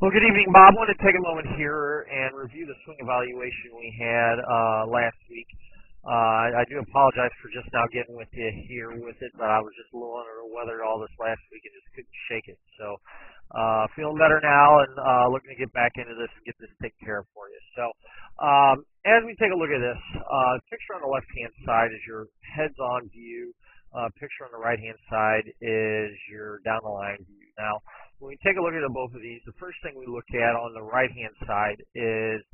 Well, good evening, Bob. I want to take a moment here and review the swing evaluation we had last week. I do apologize for just now getting with you here with it, but I was just a little under the weather all this last week and just couldn't shake it. So feeling better now and looking to get back into this and get this taken care of for you. So as we take a look at this, picture on the left-hand side is your heads-on view. Picture on the right-hand side is your down-the-line view. Now, when we take a look at both of these, the first thing we look at on the right-hand side is,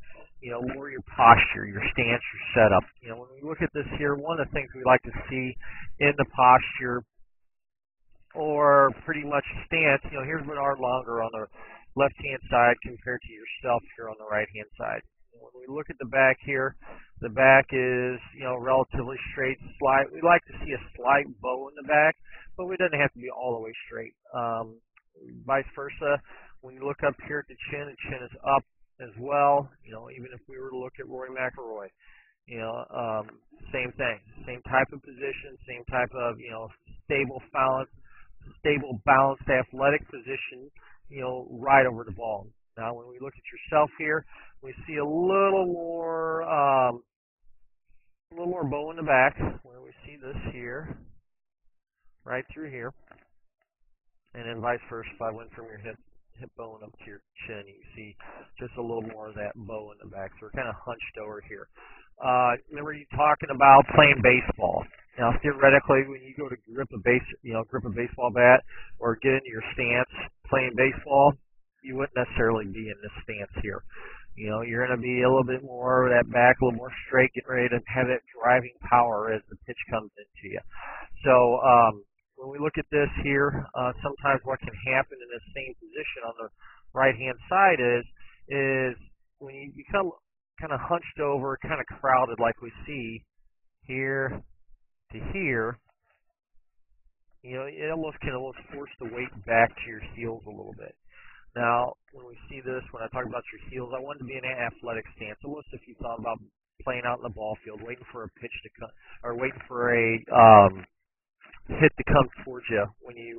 more your posture, your stance, your setup. When we look at this here, one of the things we like to see in the posture or pretty much stance, here's Bernard longer on the left-hand side compared to yourself here on the right-hand side. When we look at the back here, the back is, relatively straight, slight. We like to see a slight bow in the back, but it doesn't have to be all the way straight. Vice versa, when you look up here at the chin is up as well. Even if we were to look at Rory McIlroy, same thing, same type of position, same type of, stable, balanced, athletic position, right over the ball. Now, when we look at yourself here, we see a little more bow in the back, where we see this here, right through here. And then vice versa, if I went from your hip bone up to your chin, you see just a little more of that bow in the back. So we're kind of hunched over here. Remember you talking about playing baseball. Now, theoretically, when you go to grip a baseball bat or get into your stance playing baseball, you wouldn't necessarily be in this stance here. You're going to be a little bit more that back, a little more straight, getting ready to have that driving power as the pitch comes into you. So, when we look at this here, sometimes what can happen in this same position on the right-hand side is when you become kind of hunched over, kind of crowded like we see here to here, it almost can force the weight back to your heels a little bit. Now, when we see this, when I talk about your heels, I wanted to be in an athletic stance. Almost if you thought about playing out in the ball field, waiting for a pitch to come, or waiting for a hit to come towards you when you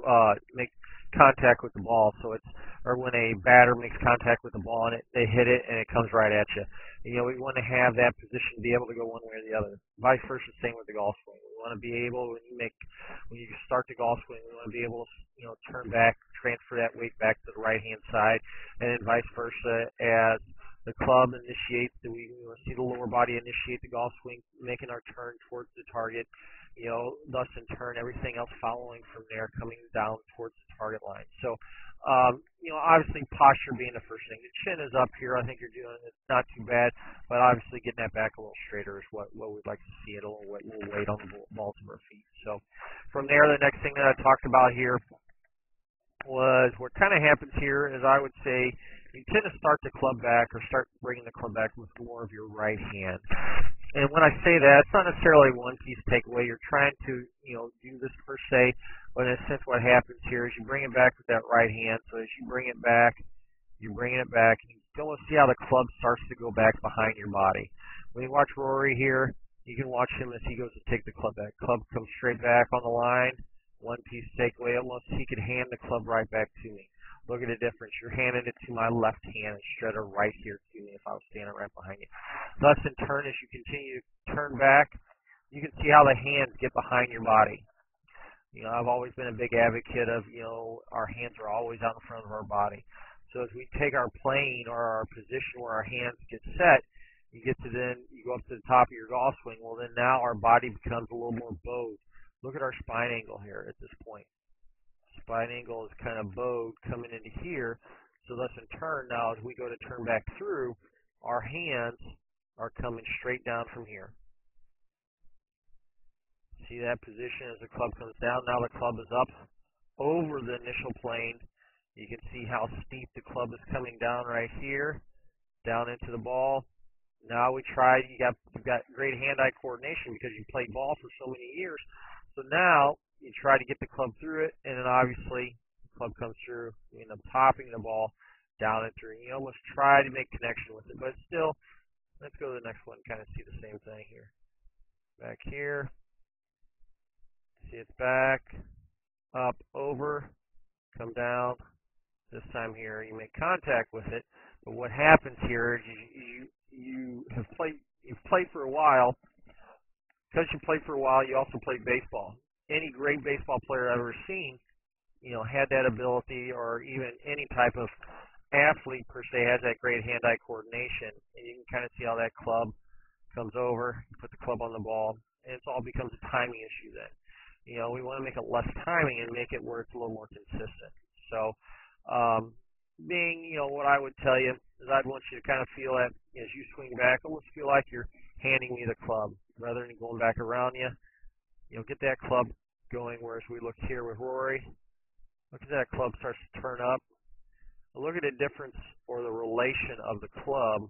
make contact with the ball. So or when a batter makes contact with the ball and they hit it and it comes right at you. We want to have that position, be able to go one way or the other. Vice versa, same with the golf swing. We want to be able, when you start the golf swing, we want to be able to, turn back, transfer that weight back to the right-hand side, and then vice versa as the club initiates, we want to see the lower body initiate the golf swing, making our turn towards the target. Thus in turn, everything else following from there, coming down towards the target line. So, obviously posture being the first thing. The chin is up here. I think you're doing it's not too bad, but obviously getting that back a little straighter is what we'd like to see. It a little weight on the balls of our feet. So, from there, the next thing that I talked about here was what kind of happens here is I would say you tend to start the club back or start bringing the club back with more of your right hand. And when I say that, it's not necessarily one piece takeaway. You're trying to, do this per se, but in a sense what happens here is you bring it back with that right hand. So as you bring it back, you're bringing it back, and you can almost see how the club starts to go back behind your body. When you watch Rory here, you can watch him as he goes to take the club back. Club comes straight back on the line. One piece takeaway, almost he could hand the club right back to me. Look at the difference. You're handing it to my left hand instead of right here to me if I was standing right behind you. Thus, in turn, as you continue to turn back, you can see how the hands get behind your body. I've always been a big advocate of, our hands are always out in front of our body. So as we take our plane or our position where our hands get set, you go up to the top of your golf swing. Well, then now our body becomes a little more bowed. Look at our spine angle here at this point. Spine angle is kind of bowed coming into here. So thus in turn, now as we go to turn back through, our hands are coming straight down from here. See that position as the club comes down? Now the club is up over the initial plane. You can see how steep the club is coming down right here, down into the ball. Now you've got great hand-eye coordination because you played ball for so many years. So now you try to get the club through it, and then obviously the club comes through. You end up topping the ball down and through. You almost try to make connection with it, but still, let's go to the next one and kind of see the same thing here. Back here, see it's back, up, over, come down, This time here, you make contact with it, but what happens here is you've played for a while. Because you played for a while, you also played baseball. Any great baseball player I've ever seen, had that ability, or even any type of athlete per se has that great hand-eye coordination, and you can kind of see how that club comes over, you put the club on the ball, and it all becomes a timing issue then. We want to make it less timing and make it where it's a little more consistent. So, what I would tell you is I'd want you to kind of feel that as you swing back, almost feel like you're handing me the club rather than going back around you. Get that club going, whereas we look here with Rory. Look at that club starts to turn up. Look at the difference or the relation of the club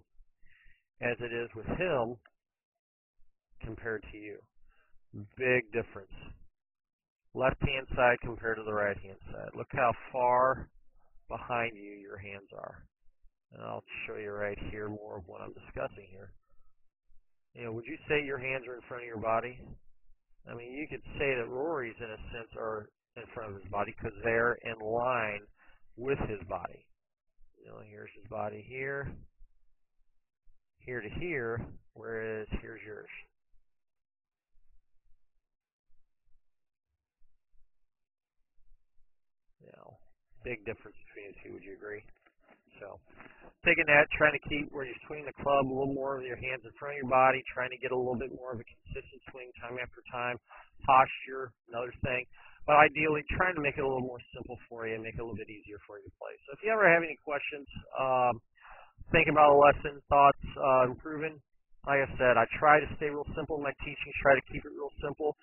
as it is with him compared to you. Big difference. Left-hand side compared to the right-hand side. Look how far behind you your hands are. And I'll show you right here more of what I'm discussing here. Would you say your hands are in front of your body? I mean, you could say that Rory's, in a sense, are in front of his body because they're in line with his body. Here's his body here to here, whereas here's yours. Big difference between the two, would you agree? So, taking that, trying to keep where you're swinging the club a little more with your hands in front of your body, trying to get a little bit more of a consistent swing time after time. Posture, another thing. But ideally, trying to make it a little more simple for you and make it a little bit easier for you to play. So if you ever have any questions, think about a lesson, thoughts, improving, like I said, I try to stay real simple in my teachings, try to keep it real simple,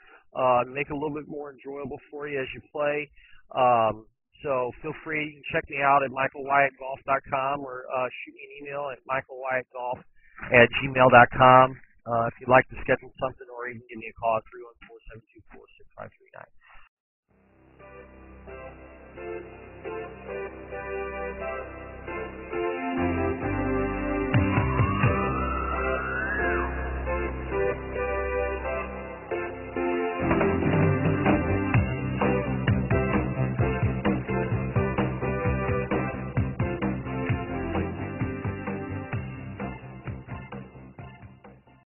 make it a little bit more enjoyable for you as you play. So feel free, you can check me out at michaelwyattgolf.com or shoot me an email at michaelwyattgolf@gmail.com if you'd like to schedule something, or even give me a call at 314-724-6539.